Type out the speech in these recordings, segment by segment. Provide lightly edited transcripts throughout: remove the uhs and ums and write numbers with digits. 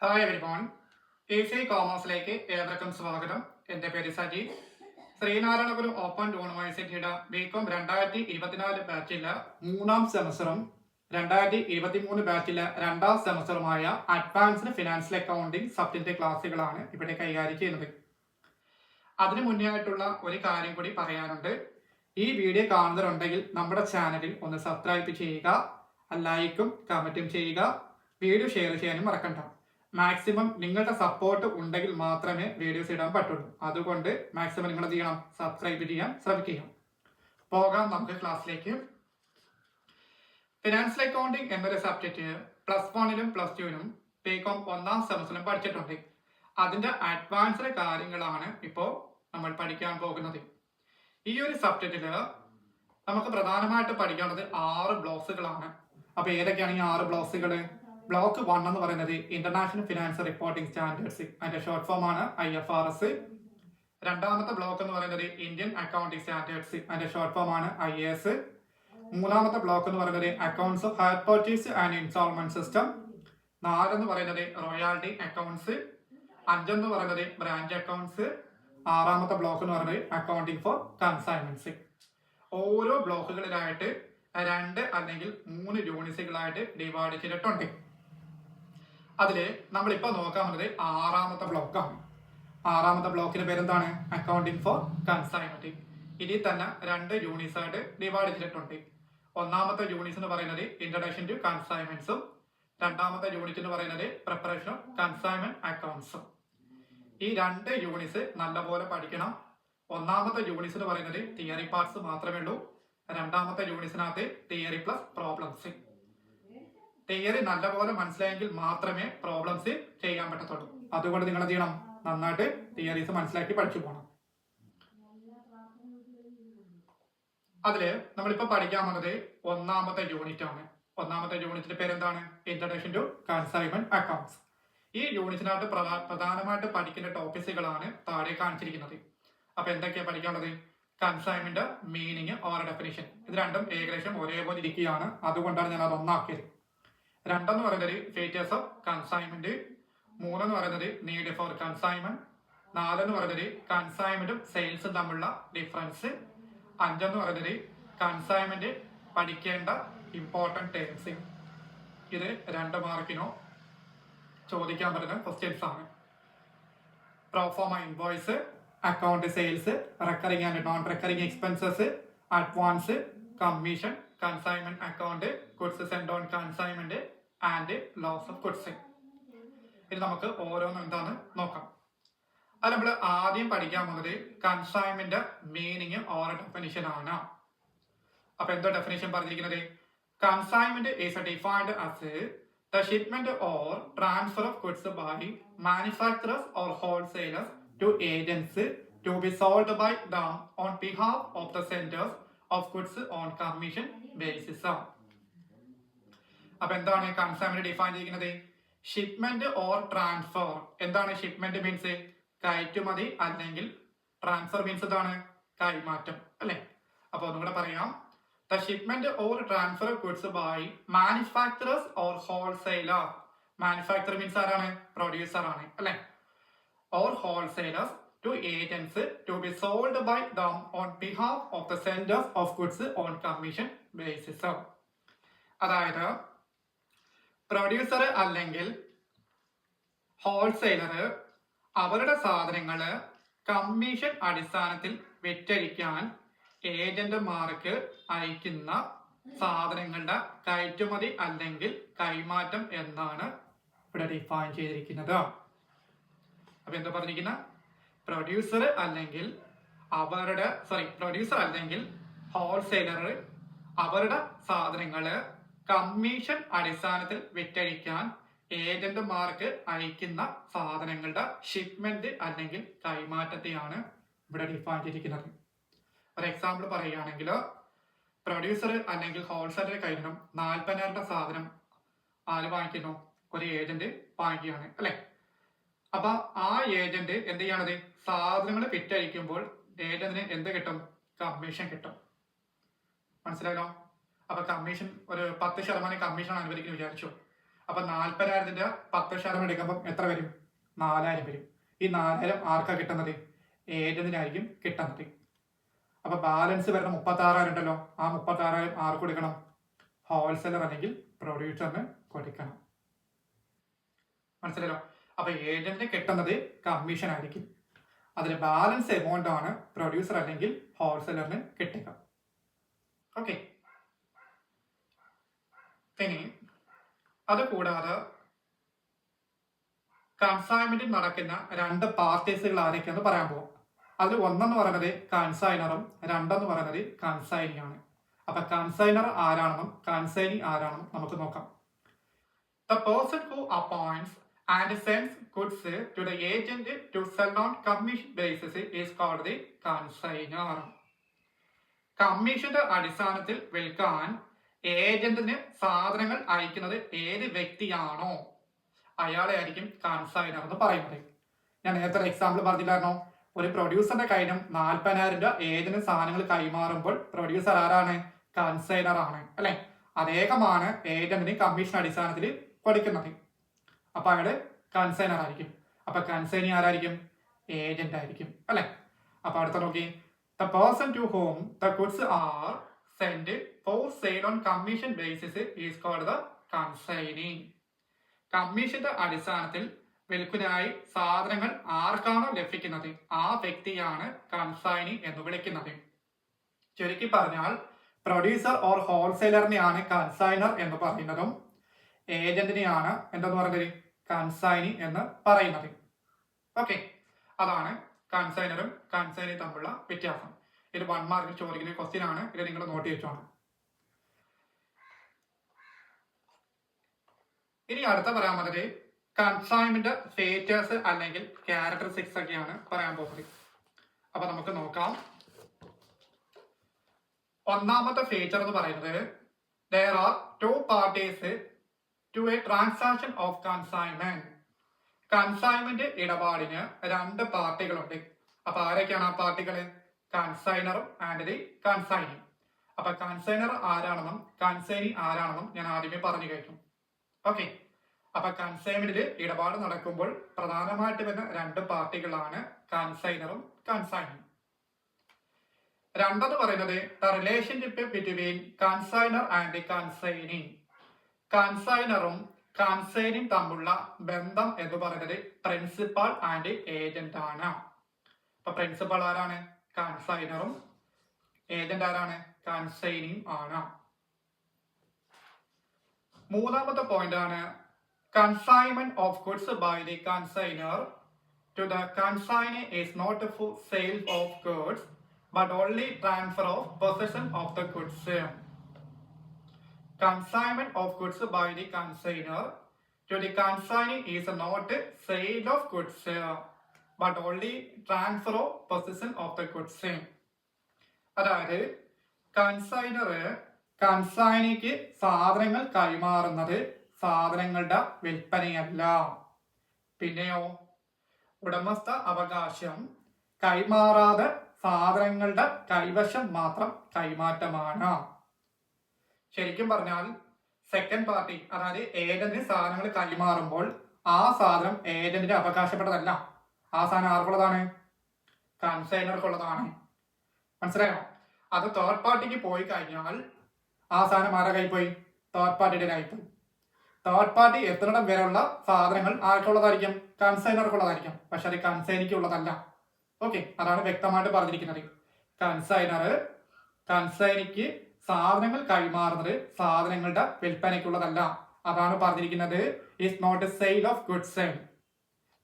Hi everyone, A കോമേഴ്സിലേക്ക് ഏവർക്കും സ്വാഗതം. എൻ്റെ പേര് സജി. ശ്രീനാരായണപുരം ഓപ്പൺ യൂണിവേഴ്സിറ്റിയുടെ ബികോം 2024 ബാച്ചിലെ മൂന്നാം സെമസ്റ്ററും 2023 ബാച്ചിലെ രണ്ടാം സെമസ്റ്ററുമായ അഡ്വാൻസ്ഡ് ഫിനാൻഷ്യൽ അക്കൗണ്ടിംഗ് സബ്ജക്റ്റ് ക്ലാസ്സുകളാണ് ഇവിടെ കൈകാര്യം ചെയ്യുന്നത്. അതിനു മുന്നേ ആയിട്ടുള്ള ഒരു കാര്യം കൂടി പറയാനുണ്ട്. ഈ വീഡിയോ കാണുന്നവരുണ്ടെങ്കിൽ നമ്മുടെ ചാനലിൽ ഒന്ന് സബ്സ്ക്രൈബ് ചെയ്യുക, ലൈക്കും കമന്റും ചെയ്യുക, വീഡിയോ ഷെയർ ചെയ്യാനും മറക്കണ്ട. മാക്സിമം നിങ്ങളുടെ സപ്പോർട്ട് ഉണ്ടെങ്കിൽ മാത്രമേ വീഡിയോസ് ഇടാൻ പറ്റുള്ളൂ. അതുകൊണ്ട് മാക്സിമം നിങ്ങൾ എന്ത് ചെയ്യണം, സബ്സ്ക്രൈബ് ചെയ്യാൻ ശ്രമിക്കുക. പോകാം നമുക്ക് ക്ലാസ്സിലേക്ക്. ഫിനാൻഷ്യൽ അക്കൗണ്ടിംഗ് എന്നൊരു സബ്ജക്റ്റ് +1-ലും +2-ലും ബികോം ഒന്നാം സെമസ്റ്ററിലും പഠിച്ചിട്ടുണ്ട്. അതിന്റെ അഡ്വാൻസ്ഡ് കാര്യങ്ങളാണ് ഇപ്പോൾ നമ്മൾ പഠിക്കാൻ പോകുന്നത്. ഈ ഒരു സബ്ജക്റ്റില് നമുക്ക് പ്രധാനമായിട്ട് പഠിക്കേണ്ടത് 6 ബ്ലോക്സുകളാണ്. അപ്പൊ ഏതൊക്കെയാണ് ഈ 6 ബ്ലോക്സുകൾ? ബ്ലോക്ക് 1 എന്ന് പറയുന്നത് ഇന്റർനാഷണൽ ഫിനാൻഷ്യൽ റിപ്പോർട്ടിംഗ് സ്റ്റാൻഡേർഡ്സ്, അതിന്റെ ഷോർട്ട് ഫോം ആണ് IFRS. രണ്ടാമത്തെ ബ്ലോക്ക് എന്ന് പറയുന്നത് ഇന്ത്യൻ അക്കൗണ്ടിംഗ് സ്റ്റാൻഡേർഡ്സ്, അതിന്റെ ഷോർട്ട് ഫോം ആണ് IAS. മൂന്നാമത്തെ ബ്ലോക്ക് എന്ന് പറയുന്നത് accounts of hire purchase and instalment system. 4 എന്ന് പറയുന്നത് റോയാലിറ്റി അക്കൗണ്ട്സ്. 5 എന്ന് പറയുന്നത് ബ്രാഞ്ച് അക്കൗണ്ട്സ്. 6ാമത്തെ ബ്ലോക്ക് എന്ന് പറയുന്നത് അക്കൗണ്ടിംഗ് ഫോർ കൺസൈൻമെന്റ്സ്. ഓരോ ബ്ലോക്കുകളിലായിട്ട് 2 അല്ലെങ്കിൽ 3 യൂണിറ്റുകളായിട്ട് ഡിവൈഡ് ചെയ്തിട്ടുണ്ട്. അതില് നമ്മളിപ്പോ നോക്കാൻ വന്നത് 6ാമത്തെ ബ്ലോക്കാണ്. 6ാമത്തെ ബ്ലോക്കിന്റെ പേരെന്താണ്? Accounting four consignment. ഇതിൽ തന്നെ 2 യൂണിറ്റ്സ് ആയിട്ട് ഡിവൈഡ് ചെയ്തിട്ടുണ്ട്. ഒന്നാമത്തെ യൂണിറ്റ് എന്ന് പറയുന്നത് ഇൻട്രൊഡക്ഷൻ ടു കൺസൈൻമെന്റ്സും, രണ്ടാമത്തെ യൂണിറ്റ് എന്ന് പറയുന്നത് പ്രിപ്പറേഷൻ ഓഫ് കൺസൈൻമെന്റ് അക്കൗണ്ട്സും. ഈ 2 യൂണിറ്റ്സ് നല്ലപോലെ പഠിക്കണം. ഒന്നാമത്തെ യൂണിറ്റ് എന്ന് പറയുന്നത് തിയറി പാർട്സ് മാത്രമേ ഉള്ളൂ. രണ്ടാമത്തെ യൂണിറ്റിനകത്ത് തിയറി പ്ലസ് പ്രോബ്ലംസ്. തിയറി നല്ലപോലെ മനസ്സിലായെങ്കിൽ മാത്രമേ പ്രോബ്ലംസ് ചെയ്യാൻ പറ്റത്തുള്ളൂ. അതുകൊണ്ട് നിങ്ങൾ എന്ത് ചെയ്യണം, നന്നായിട്ട് തിയറീസ് മനസ്സിലാക്കി പഠിച്ചു പോകണം. അതില് നമ്മളിപ്പോ പഠിക്കാൻ വന്നത് 1ാമത്തെ യൂണിറ്റ് ആണ്. 1ാമത്തെ യൂണിറ്റിന്റെ പേരെന്താണ്? Introduction to consignment accounts. ഈ യൂണിറ്റിനകത്ത് പ്രധാനമായിട്ട് പഠിക്കുന്ന ടോപ്പിക്സുകളാണ് താഴെ കാണിച്ചിരിക്കുന്നത്. അപ്പൊ എന്തൊക്കെയാ പഠിക്കാനുള്ളത്? Consignment meaning or definition. ഇത് രണ്ടും ഏകദേശം ഒരേപോലെ ഇരിക്കുകയാണ്, അതുകൊണ്ടാണ് ഞാൻ അത് ഒന്നാക്കിയത്. 2 എന്ന് പറയുന്നത് ഫീച്ചേഴ്സ് ഓഫ് കൺസൈൻമെന്റ്. 3 എന്ന് പറയുന്നത് നീഡ് ഫോർ കൺസൈൻമെന്റ്. 4 എന്ന് പറയുന്നത് കൺസൈൻമെന്റും സെയിൽസും തമ്മിലുള്ള ഡിഫറൻസ്. 5 എന്ന് പറയുന്നത് കൺസൈൻമെന്റ് പഠിക്കേണ്ട ഇമ്പോർട്ടന്റ് ടേംസ്. ഇത് 2 മാർക്കിനോ ചോദിക്കാൻ പറ്റുന്ന ക്വസ്റ്റ്യൻസ് ആണ്. Proforma invoice, account sales, recurring and non recurring expenses, advance, commission, consignment account, goods send on consignment and loss of goods. ഇത് നമുക്ക് ഓരോന്നും എന്താന്ന് നോക്കാം. അത് നമ്മൾ ആദ്യം പഠിക്കാൻ പോകുന്നത് കൺസൈൻമെന്റ് മീനിങ് ഓർ ഡെഫിനിഷൻ ആണ്. അപ്പൊ എന്തോ ഡെഫിനിഷൻ പറഞ്ഞിരിക്കുന്നത്? Consignment is defined as the shipment or transfer of goods by manufacturers or wholesalers to agents to be sold by them on behalf of the senders of goods on commission basis. അപ്പൊ എന്താണ് consignment define ചെയ്യുന്നത്? Shipment or transfer. എന്താണ് shipment means? കയറ്റുമതി, അല്ലെങ്കിൽ transfer means എന്താണ്? കൈമാറ്റം, അല്ലെ? അപ്പൊ ഒന്നുകൂടെ പറയാം. The shipment or transfer of goods by manufacturers or wholesaler. Manufacturer means ആരാണ്? പ്രൊഡ്യൂസർ ആണ്, അല്ലെ? Or wholesalers to agents to be sold by them on behalf of the senders of goods on commission basis. അതായത് producer അല്ലെങ്കിൽ wholesaler അവരുടെ സാധനങ്ങള് commission അടിസ്ഥാനത്തിൽ വിറ്റഴിക്കാൻ ഏജന്റുമാർക്ക് അയക്കുന്ന സാധനങ്ങളുടെ കയറ്റുമതി അല്ലെങ്കിൽ കൈമാറ്റം എന്നാണ് ഇവിടെ ഡിഫൈൻ ചെയ്തിരിക്കുന്നത്. അപ്പൊ എന്താ പറഞ്ഞിരിക്കുന്ന? പ്രൊഡ്യൂസർ അല്ലെങ്കിൽ ഹോൾസെയിലർ അവരുടെ സാധനങ്ങള് കമ്മീഷൻ അടിസ്ഥാനത്തിൽ വിറ്റഴിക്കാൻ ഏജന്റുമാർക്ക് അയക്കുന്ന സാധനങ്ങളുടെ ഷിപ്മെന്റ് അല്ലെങ്കിൽ കൈമാറ്റത്തെയാണ് ഇവിടെ ഡിഫൈൻ ചെയ്തിരിക്കുന്നത്. ഒരു എക്സാമ്പിൾ പറയുകയാണെങ്കിൽ, പ്രൊഡ്യൂസർ അല്ലെങ്കിൽ ഹോൾസെയിലർ കയ്യിൽ നിന്നും 40,000 സാധനം ആര് വാങ്ങിക്കുന്നു? ഒരു ഏജന്റ് വാങ്ങിക്കുകയാണ്, അല്ലെ? അപ്പൊ ആ ഏജന്റ് എന്ത് ചെയ്യണത്? സാധനങ്ങൾ വിറ്റഴിക്കുമ്പോൾ ഏജന്റിന് എന്ത് കിട്ടും? കമ്മീഷൻ കിട്ടും. മനസ്സിലായല്ലോ? അപ്പൊ കമ്മീഷൻ ഒരു 10% കമ്മീഷൻ അനുവദിക്കുന്നു വിചാരിച്ചു. അപ്പൊ 40,000ന്റെ 10% എടുക്കുമ്പോൾ എത്ര വരും? 4,000 വരും. ഈ 4,000 ആർക്കാ കിട്ടുന്നത്? ഏജന്റിനായിരിക്കും കിട്ടുന്നത്. അപ്പൊ ബാലൻസ് വരുന്ന 36,000 ഉണ്ടല്ലോ, ആ 36,000 ആർക്ക് കൊടുക്കണം? ഹോൾസെയിലർ അല്ലെങ്കിൽ പ്രൊഡ്യൂസറിന് കൊടുക്കണം. മനസ്സിലല്ലോ? അപ്പൊ ഏജന്റിന് കിട്ടുന്നത് കമ്മീഷൻ ആയിരിക്കും. അതിൽ ബാലൻസ് എമൗണ്ട് ആണ് പ്രൊഡ്യൂസർ അല്ലെങ്കിൽ ഹോൾസെയിലറിന് കിട്ടുക. ഓക്കെ. ഇനി അതുകൂടാതെ കൺസൈൻമെന്റിൽ നടക്കുന്ന 2 പാർട്ടീസുകൾ ആരൊക്കെയെന്ന് പറയാൻ പോകും. അതിൽ ഒന്നെന്ന് പറയുന്നത് കൺസൈനറും രണ്ടെന്ന് പറയുന്നത് കൺസൈനിയാണ്. അപ്പൊ കൺസൈനർ ആരാണെന്നും കൺസൈനി ആരാണെന്നും നമുക്ക് നോക്കാം. The person who appoints and sends goods to the agent to sell on commission basis is called the consignor. കമ്മീഷന്റെ അടിസ്ഥാനത്തിൽ വിൽക്കാൻ ഏജന്റിന് സാധനങ്ങൾ അയക്കുന്നത് ഏത് വ്യക്തിയാണോ അയാളെ ആയിരിക്കും കൺസൈനർ എന്ന് പറയുന്നത്. ഞാൻ നേരത്തെ എക്സാമ്പിൾ പറഞ്ഞില്ലായിരുന്നോ? ഒരു പ്രൊഡ്യൂസറിന്റെ കയ്യിലും 40,000 രൂപ ഏജന്റിന് സാധനങ്ങൾ കൈമാറുമ്പോൾ പ്രൊഡ്യൂസർ ആരാണ്? കൺസൈനർ ആണ്, അല്ലെ? അദ്ദേഹമാണ് ഏജന്റിന് കമ്മീഷൻ അടിസ്ഥാനത്തിൽ കൊടുക്കുന്നത്. അപ്പൊ അയാള് കൺസൈനർ ആയിരിക്കും. അപ്പൊ കൺസൈനി ആരായിരിക്കും? ഏജന്റ് ആയിരിക്കും, അല്ലെ? അപ്പൊ അടുത്ത നോക്കി. The person to whom the goods are sent for sale on commission basis is called the consignee. കമ്മീഷന്റെ അടിസ്ഥാനത്തിൽ വിൽക്കുനായി സാധനങ്ങൾ ആർക്കാണോ ലഭിക്കുന്നത് ആ വ്യക്തിയാണ് കൺസൈനി എന്ന് വിളിക്കുന്നത്. ചുരുക്കി പറഞ്ഞാൽ പ്രൊഡ്യൂസർ ഓർ ഹോൾസെയിലറിനെയാണ് കൺസൈനർ എന്ന് പറയുന്നതും ഏജന്റിനെയാണ് എന്തെന്ന് പറയുന്നത്? കൺസൈനി എന്ന് പറയുന്നത്. ഓക്കെ, അതാണ് കൺസൈനറും കൺസൈനിയും തമ്മിലുള്ള വ്യത്യാസം. ഇത് 1 മാർക്കിൽ ചോദിക്കുന്ന ക്വസ്റ്റ്യൻ ആണ്. ഇത് നിങ്ങൾ നോട്ട് ചെയ്തോണം. ഇനി അടുത്ത പറയാൻ പറ്റത് കൺസൈൻമെന്റ് ഫീച്ചേഴ്സ് അല്ലെങ്കിൽ ക്യാരക്ടറിസ്റ്റിക്സ് ഒക്കെയാണ് പറയാൻ പോകുന്നത്. അപ്പൊ നമുക്ക് നോക്കാം. ഒന്നാമത്തെ ഫീച്ചർ എന്ന് പറയുന്നത് there are 2 parties to a transaction of consignment. Consignment ഇടപാടിന് 2 പാർട്ടികളുണ്ട്. അപ്പൊ ആരൊക്കെയാണ് ആ പാർട്ടികൾ? കൺസൈനറും ആൻഡ് ദി കൺസൈനി. അപ്പൊ കൺസൈനർ ആരാണെന്നും കൺസൈനി ആരാണെന്നും ഞാൻ ആദ്യമേ പറഞ്ഞു കഴിഞ്ഞു. ഓക്കെ. അപ്പൊ കൺസൈൻമെന്റിൽ ഇടപാട് നടക്കുമ്പോൾ പ്രധാനമായിട്ട് വരുന്ന 2 പാർട്ടികളാണ് കൺസൈനറും കൺസൈനിയും. രണ്ടെന്ന് പറയുന്നത് the relationship between consignor and consignee. കൺസൈനറും കൺസൈനിയും തമ്മിലുള്ള ബന്ധം എന്ന് പറയുന്നത് പ്രിൻസിപ്പൽ ആൻഡ് ഏജന്റ് ആണ്. അപ്പൊ പ്രിൻസിപ്പൽ ആരാണ്? കൺസൈനറും. ഏജന്റ് ആരാണ്? കൺസൈനിയും ആണ്. മൂന്നാമത്തെ പോയിന്റ് ആണ് consignment of goods by the consignor to the consignee is not for sale of goods but only transfer of possession of the goods. Consignment of goods by the consignor to the consignee is not sale of goods but only transfer of possession of the goods. അതായത് consignor കൺസൈനിക്ക് സാധനങ്ങൾ കൈമാറുന്നത് സാധനങ്ങളുടെ വിൽപ്പനയല്ല. പിന്നെയോ ഉടമസ്ഥ അവകാശം കൈമാറാതെ സാധനങ്ങളുടെ കൈവശം മാത്രം കൈമാറ്റമാണ്. ശരിക്കും പറഞ്ഞാൽ സെക്കൻഡ് പാർട്ടി അതായത് ഏജന്റിന് സാധനങ്ങൾ കൈമാറുമ്പോൾ ആ സാധനം ഏജന്റിന് അവകാശപ്പെട്ടതല്ല. ആ സാധനം ആർക്കുള്ളതാണ്? കൺസൈനർക്കുള്ളതാണ്. മനസ്സിലായോ? അത് തേർഡ് പാർട്ടിക്ക് പോയി കഴിഞ്ഞാൽ ആ സാധനം ആരുടെ കയ്യിൽ പോയി? തേർഡ് പാർട്ടിയുടെ കയ്യിൽ പോയി. തേർഡ് പാർട്ടി എത്തുന്നിടം വരെയുള്ള സാധനങ്ങൾ ആർക്കുള്ളതായിരിക്കും? കൺസൈനർക്കുള്ളതായിരിക്കും. പക്ഷെ അത് കൺസൈനിക്ക് ഉള്ളതല്ല. ഓക്കെ, അതാണ് വ്യക്തമായിട്ട് പറഞ്ഞിരിക്കുന്നത്. കൺസൈനിക്ക് സാധനങ്ങൾ കൈമാറുന്നത് സാധനങ്ങളുടെ വിൽപ്പനയ്ക്കുള്ളതല്ല. അതാണ് പറഞ്ഞിരിക്കുന്നത്. Is not a sale of goods.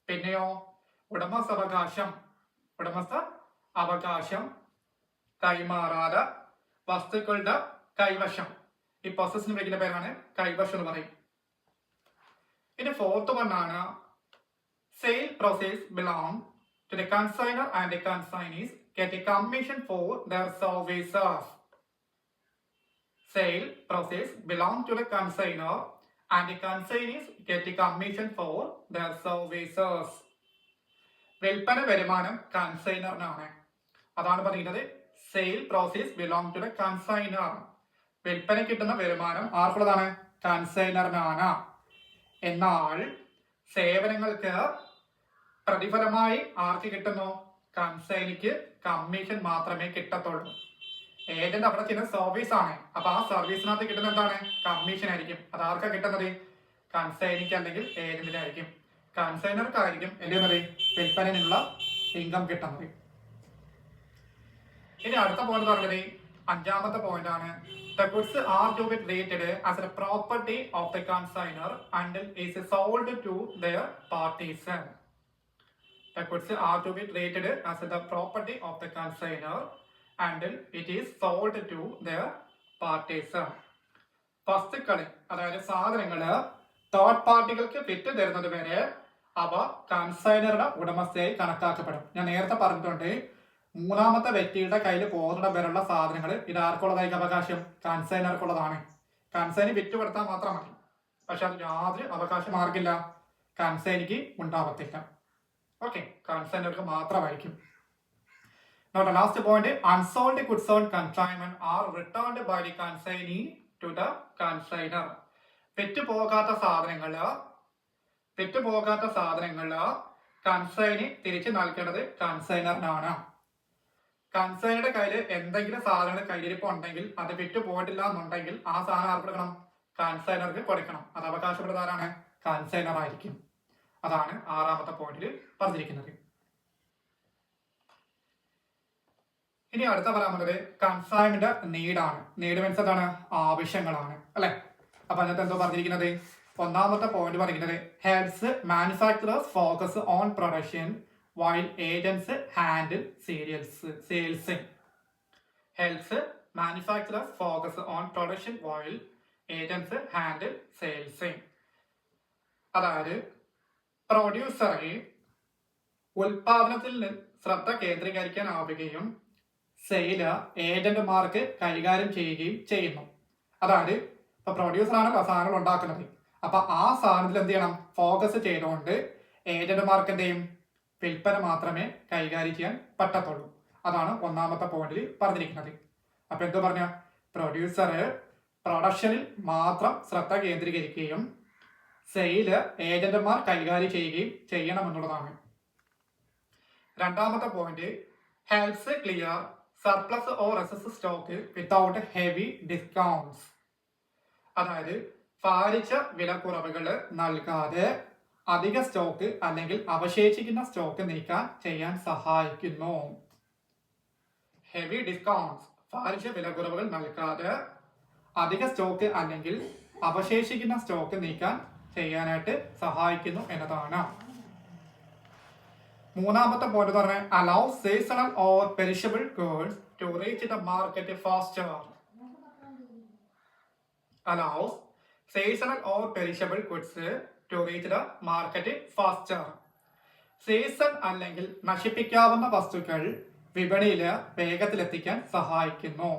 പിന്നെയോ ഉടമസ്ഥ അവകാശം കൈമാറാതെ വസ്തുക്കളുടെ കൈവശം, ഈ പൊസസിന് വിളിക്കുന്ന പേരാണ് കൈവശം എന്ന് പറയും. ഇനി ഫോർത്ത് വൺ ആണ് sale process belong to the consignor and the consignees get a commission for their services. Sale process belong to the consignor and the consignees get a commission for their services. വിൽപ്പന വരുമാനം കൺസൈനറിനാണ്. അതാണ് പറയുന്നത് sale process belong to the consignor. വിൽപ്പന കിട്ടുന്ന വരുമാനം ആർക്കുള്ളതാണ്? കൺസൈനറിനാണ്. എന്നാൽ സേവനങ്ങൾക്ക് പ്രതിഫലമായി ആർക്ക് കിട്ടുന്നു? കൺസൈനിക്ക് കമ്മീഷൻ മാത്രമേ കിട്ടത്തുള്ളൂ. ഏജന്റ് അവിടെ ചെയ്യുന്ന സർവീസ് ആണ്. അപ്പൊ ആ സർവീസിനകത്ത് കിട്ടുന്ന എന്താണ്? കമ്മീഷൻ ആയിരിക്കും. അത് ആർക്കാ കിട്ടുന്നത്? കൺസൈനിക്ക് അല്ലെങ്കിൽ ഏജന്റിനായിരിക്കും. കൺസൈനർക്കായിരിക്കും എന്തെയ്യുന്നത്? വിൽപ്പനയിലുള്ള ഇൻകം കിട്ടുന്നത്. ഇനി അടുത്ത പോയിന്റ് പറഞ്ഞത് അഞ്ചാമത്തെ പോയിന്റ് ആണ്. The goods are to be treated as a property of the consignor until it is sold to their parties. The goods are to be treated as the property of the consignor until it is sold to their parties. വസ്തുക്കള് അതായത് സാധനങ്ങള് third പാർട്ടികൾക്ക് വിറ്റ് തരുന്നത് വരെ അവ കൺസൈനറുടെ ഉടമസ്ഥയായി കണക്കാക്കപ്പെടും. ഞാൻ നേരത്തെ പറഞ്ഞിട്ടുണ്ട്, മൂന്നാമത്തെ വ്യക്തിയുടെ കയ്യിൽ പോകുന്ന വരെയുള്ള സാധനങ്ങൾ ഇത് ആർക്കുള്ളതായിരിക്കും അവകാശം? കൺസൈനർക്കുള്ളതാണ്. കൺസൈന് വിറ്റുപെടുത്താൻ മാത്രം മതി. പക്ഷെ അത് യാതൊരു അവകാശം ആർക്കില്ല? കൺസൈനിക്ക് ഉണ്ടാവത്തില്ല. ഓക്കെ, കൺസൈനർക്ക് മാത്രമായിരിക്കും. Now the last point, unsold goods on consignment are returned by the consignee to the consignor. വിറ്റുപോകാത്ത സാധനങ്ങള് കൺസൈനി തിരിച്ചു നൽകേണ്ടത് കൺസൈനറിനാണ്. കൺസൈനറുടെ കയ്യിൽ എന്തെങ്കിലും സാധനങ്ങൾ കയ്യിരിപ്പ് ഉണ്ടെങ്കിൽ അത് വിറ്റു പോയിട്ടില്ല എന്നുണ്ടെങ്കിൽ ആ സാധനം ആർക്ക് കൊടുക്കണം? കൺസൈനർക്ക് കൊടുക്കണം. അത് അവകാശപ്പെടുന്നത് ആരാണ്? കൺസൈനർ ആയിരിക്കും. അതാണ് ആറാമത്തെ പോയിന്റിൽ പറഞ്ഞിരിക്കുന്നത്. ഇനി അടുത്ത പറയാനുള്ളത് കൺസൈൻമെന്റ് നീഡാണ്. നീഡ് മീൻസ് എന്താണ്? ആവശ്യങ്ങളാണ് അല്ലെ. അപ്പൊ അതിനകത്ത് എന്തോ പറഞ്ഞിരിക്കുന്നത്? ഒന്നാമത്തെ പോയിന്റ് പറഞ്ഞിരിക്കുന്നത് helps manufacturers focus on production while agents handle sales. Helps manufacturers focus on production while agents handle sales. അതായത് പ്രൊഡ്യൂസറെ ഉൽപാദനത്തിൽ ശ്രദ്ധ കേന്ദ്രീകരിക്കാനാവുകയും സെയില് ഏജന്റുമാർക്ക് കൈകാര്യം ചെയ്യുകയും ചെയ്യുന്നു. അതായത് ഇപ്പൊ പ്രൊഡ്യൂസറാണ് സാധനങ്ങൾ ഉണ്ടാക്കുന്നത്. അപ്പൊ ആ സാധനത്തിൽ എന്ത് ചെയ്യണം? ഫോക്കസ് ചെയ്തുകൊണ്ട് ഏജന്റുമാർക്ക് എന്ത് ചെയ്യും? വിൽപ്പന മാത്രമേ കൈകാര്യം ചെയ്യാൻ പറ്റത്തുള്ളൂ. അതാണ് ഒന്നാമത്തെ പോയിന്റിൽ പറഞ്ഞിരിക്കുന്നത്. അപ്പൊ എന്ത് പറഞ്ഞ? പ്രൊഡ്യൂസറ് പ്രൊഡക്ഷനിൽ മാത്രം ശ്രദ്ധ കേന്ദ്രീകരിക്കുകയും സെയില് ഏജന്റുമാർ കൈകാര്യം ചെയ്യുകയും ചെയ്യണമെന്നുള്ളതാണ്. രണ്ടാമത്തെ point helps clear surplus or excess stock without heavy discounts. അതായത് ഭാരിച്ച വിലക്കുറവുകൾ നൽകാതെ അധിക സ്റ്റോക്ക് അല്ലെങ്കിൽ അവശേഷിക്കുന്ന സ്റ്റോക്ക് നീക്കാൻ ചെയ്യാൻ സഹായിക്കുന്നു. ഹെവി ഡിസ്കൗണ്ട്സ്, ഭാരിച്ച വിലക്കുറവുകൾ നൽകാതെ അധിക സ്റ്റോക്ക് അല്ലെങ്കിൽ അവശേഷിക്കുന്ന സ്റ്റോക്ക് നീക്കാൻ ചെയ്യാനായിട്ട് സഹായിക്കുന്നു എന്നതാണ്. മൂന്നാമത്തെ പോയിന്റ് എന്ന് പറഞ്ഞാൽ allow seasonal or perishable goods to reach the market faster. Allow seasonal or perishable goods to reach the market faster. Season അല്ലെങ്കിൽ നശിപ്പിക്കാവുന്ന വസ്തുക്കൾ വിപണിയിൽ വേഗത്തിലെത്തിക്കാൻ സാധിക്കുന്നു.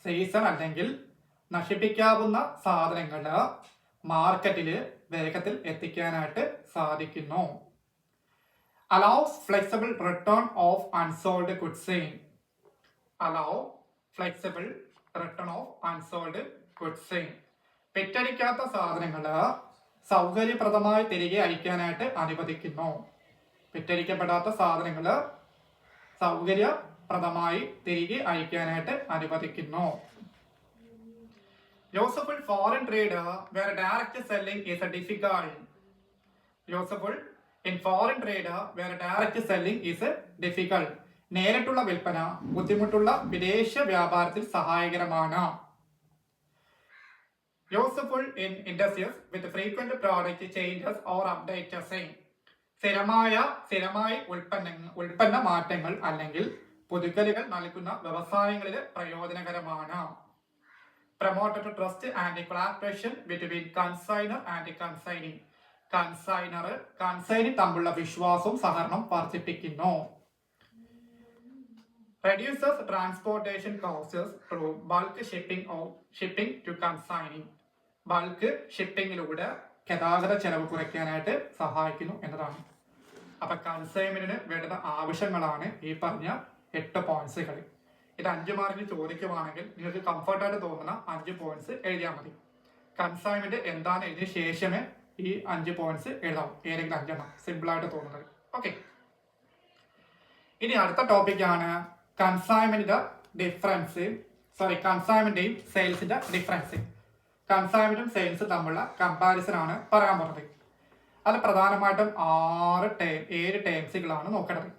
സീസൺ അല്ലെങ്കിൽ നശിപ്പിക്കാവുന്ന സാധനങ്ങൾ മാർക്കറ്റിൽ വേഗത്തിൽ എത്തിക്കാനായിട്ട് സാധിക്കുന്നു. Allows flexible return of unsold goods. Allow flexible return of unsold goods. വിറ്റഴിക്കാത്ത സാധനങ്ങൾ സൗകര്യപ്രദമായി തിരികെ അയക്കാനായിട്ട് അനുവദിക്കുന്നു. വിറ്റഴിക്കപ്പെടാത്ത സാധനങ്ങൾ സൗകര്യപ്രദമായി തിരികെ അയക്കാനായിട്ട് അനുവദിക്കുന്നു. Useful foreign trade where direct selling is difficult. Useful in foreign trade where direct selling is difficult. നേരിട്ടുള്ള വിൽപ്പന ബുദ്ധിമുട്ടുള്ള വിദേശ വ്യാപാരത്തിൽ സഹായകരമാണ്. Useful in industries with frequent product changes or updates. സ്ഥിരമായി ഉൽപ്പന്ന മാറ്റങ്ങൾ അല്ലെങ്കിൽ പുതുക്കലുകൾ നൽകുന്ന വ്യവസായങ്ങളിൽ പ്രയോജനകരമാണ്. Promote to trust and collaboration between consignor and consignee. Consignee തമ്മിലുള്ള വിശ്വാസവും സഹകരണം വർദ്ധിപ്പിക്കുന്നു. Reduces transportation costs through bulk shipping to consignee. Bulk ഷിപ്പിങ്ങിലൂടെ ഗതാഗത ചെലവ് കുറയ്ക്കാനായിട്ട് സഹായിക്കുന്നു എന്നതാണ്. അപ്പൊ കൺസൈൻമെന്റിന് വേണ്ടുന്ന ആവശ്യങ്ങളാണ് ഈ പറഞ്ഞ 8 പോയിന്റ്സുകൾ. ഇത് 5 മാർക്കിന് ചോദിക്കുവാണെങ്കിൽ നിങ്ങൾക്ക് കംഫർട്ടായിട്ട് തോന്നുന്ന 5 പോയിന്റ്സ് എഴുതിയാൽ മതി. കൺസൈൻമെന്റ് എന്താണ് എഴുതിയ ശേഷമേ ഈ 5 പോയിന്റ്സ് എഴുതാം. ഏതെങ്കിലും 5 എണ്ണം സിമ്പിൾ ആയിട്ട് തോന്നുന്നത്. ഓക്കെ, ഇനി അടുത്ത ടോപ്പിക്കാണ് കൺസൈൻമെന്റിന്റെ ഡിഫറൻസ്. കൺസൈൻമെന്റിന്റെയും സെയിൽസിന്റെ ഡിഫറൻസ്. കൺസൈൻമെന്റും സെയിൽസും തമ്മിലുള്ള കമ്പാരിസൺ ആണ് പറയാൻ പോകുന്നത്. അത് പ്രധാനമായിട്ടും 7 ടേംസുകളാണ് നോക്കേണ്ടത്.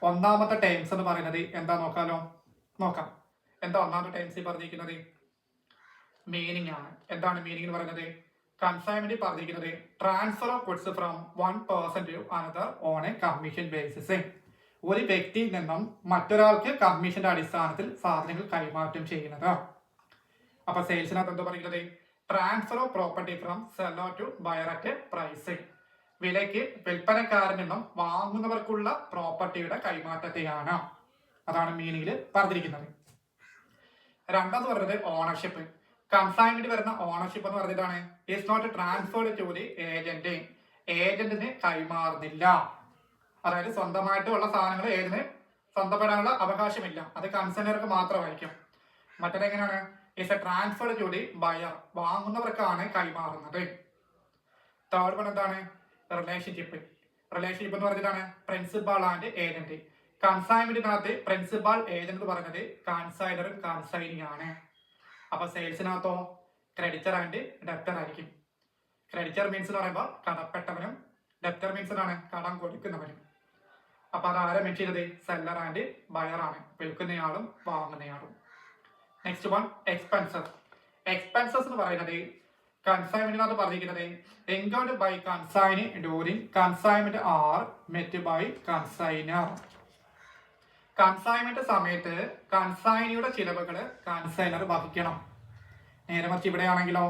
ഒന്നാമത്തെ ടേംസ് എന്ന് പറയുന്നത് എന്താ നോക്കാം. എന്താ ഒന്നാമത്തെ ടേംസ് പറഞ്ഞിരിക്കുന്നത്? മീനിങ് ആണ്. എന്താണ് മീനിങ് എന്ന് പറയുന്നത്? കൺസൈൻമെന്റ് പറഞ്ഞിരിക്കുന്നത് transfer of goods from one person to another on a commission basis. ഒരു വ്യക്തിയിൽ നിന്നും മറ്റൊരാൾക്ക് കമ്മീഷന്റെ അടിസ്ഥാനത്തിൽ സാധനങ്ങൾ കൈമാറ്റം ചെയ്യുന്നത്. അപ്പൊ സെയിൽസിനകത്ത് എന്താ പറയുന്നത്? Transfer of property from seller to buyer at price. വിലയ്ക്ക് വിൽപ്പനക്കാരിൽ നിന്നും വാങ്ങുന്നവർക്കുള്ള പ്രോപ്പർട്ടിയുടെ കൈമാറ്റത്തെയാണ്. അതാണ് മീനിങ്ങിൽ പറഞ്ഞിരിക്കുന്നത്. രണ്ടാമത് പറയുന്നത് ഓണർഷിപ്പ്. കൺസൈൻമെന്റ് വരുന്ന ഓണർഷിപ്പ് എന്ന് പറഞ്ഞിട്ടാണ് is not transferred to the agent. ഏജന്റിന് കൈമാറുന്നില്ല. അതായത് സ്വന്തമായിട്ടുള്ള സാധനങ്ങൾ ഏതിന് സ്വന്തപ്പെടാനുള്ള അവകാശമില്ല. അത് കൺസൈനർക്ക് മാത്രമായിരിക്കും. മറ്റേതെങ്ങനെയാണ്? Is a transferred to the buyer. വാങ്ങുന്നവർക്കാണ് കൈമാറുന്നത്. തേർഡ് വൺ എന്താണ്? റിലേഷൻഷിപ്പ്. റിലേഷൻഷിപ്പ് എന്ന് പറഞ്ഞിട്ടാണ് പ്രിൻസിപ്പാൾ ആൻഡ് ഏജന്റ്. കൺസൈൻമെന്റിനകത്ത് പ്രിൻസിപ്പാൾ ഏജന്റ് എന്ന് പറയുന്നത് കൺസൈനറും കൺസൈനിങ് ആണ്. അപ്പൊ സെയിൽസിനകത്തോ ക്രെഡിറ്റർ ആൻഡ് ഡെപ്റ്റർ ആയിരിക്കും. ക്രെഡിറ്റർ മീൻസ് എന്ന് പറയുമ്പോൾ കടപ്പെട്ടവനും, ഡെപ്റ്റർ മീൻസ് ആണ് കടം കൊടുക്കുന്നവനും. അപ്പൊ അത് ആരെ മെൻഷൻ ചെയ്തത്? സെല്ലർ ആൻഡ് ബയർ ആണ്, വിൽക്കുന്നയാളും വാങ്ങുന്നയാളും. Next one expenses. എക്സ്പെൻസസ് എന്ന് പറയുന്നത് കൺസൈൻമെന്റിനകത്ത് പറഞ്ഞിരിക്കുന്നത് incurred by consignee during consignment are met by consignor. Consignment സമയത്ത് കൺസൈനിയുടെ ചിലവുകൾ കൺസൈനർ വഹിക്കണം. നേരെ മറിച്ച് ഇവിടെയാണെങ്കിലോ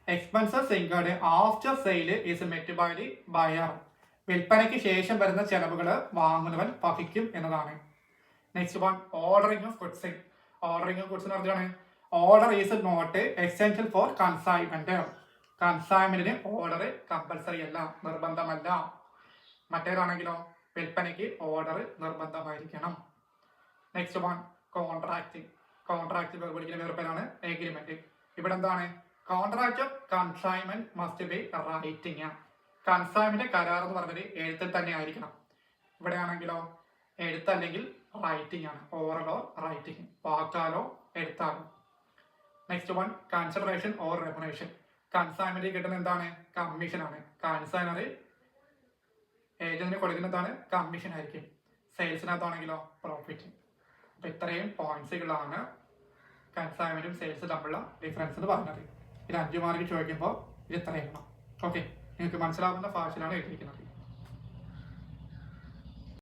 expenses incurred after sale is met by the buyer. വിൽപ്പനയ്ക്ക് ശേഷം വരുന്ന ചെലവുകൾ വാങ്ങുന്നവൻ വഹിക്കും എന്നതാണ്. Next one ordering of goods. Ordering of goods എന്ന് പറഞ്ഞാണ് order is not essential for consignment. കൺസൈൻമെന്റിന് ഓർഡർ കമ്പൽസറി അല്ല, നിർബന്ധമല്ല. മറ്റേതാണെങ്കിലോ വിൽപ്പനയ്ക്ക് ഓർഡർ നിർബന്ധമായിരിക്കണം. Next one contract. കോൺട്രാക്ട് പഠിക്കുന്ന വേറെ പേരാണ് എഗ്രിമെന്റ്. ഇവിടെ എന്താണ്? Contract of consignment must be writing. Consignment കരാർ എന്ന് പറഞ്ഞത് എഴുത്തിൽ തന്നെ ആയിരിക്കണം. ഇവിടെയാണെങ്കിലോ എഴുത്തല്ലെങ്കിൽ റൈറ്റിംഗ് ആണ്. ഓറലോ റൈറ്റിംഗ്, വാക്കാലോ എഴുത്താലോ. Next one consideration or remuneration. Consignment കിട്ടുന്ന എന്താണ്? കമ്മീഷൻ ആണ്. കൺസൈനർ ഏജന്റിന് കൊടുക്കുന്നതാണ് കമ്മീഷൻ ആയിരിക്കും. സെയിൽസിനകത്താണെങ്കിലോ പ്രോഫിറ്റ്. അപ്പൊ ഇത്രയും പോയിന്റ്സുകളാണ് കൺസൈൻമെന്റും സെയിൽസും തമ്മിലുള്ള ഡിഫറൻസ് എന്ന് പറഞ്ഞത്. ഇത് 5 മാർക്ക് ചോദിക്കുമ്പോൾ ഇത് ഇത്രയും. ഓക്കെ, നിങ്ങൾക്ക് മനസ്സിലാവുന്ന ഭാഷയിലാണ് എഴുതിയിരിക്കുന്നത്.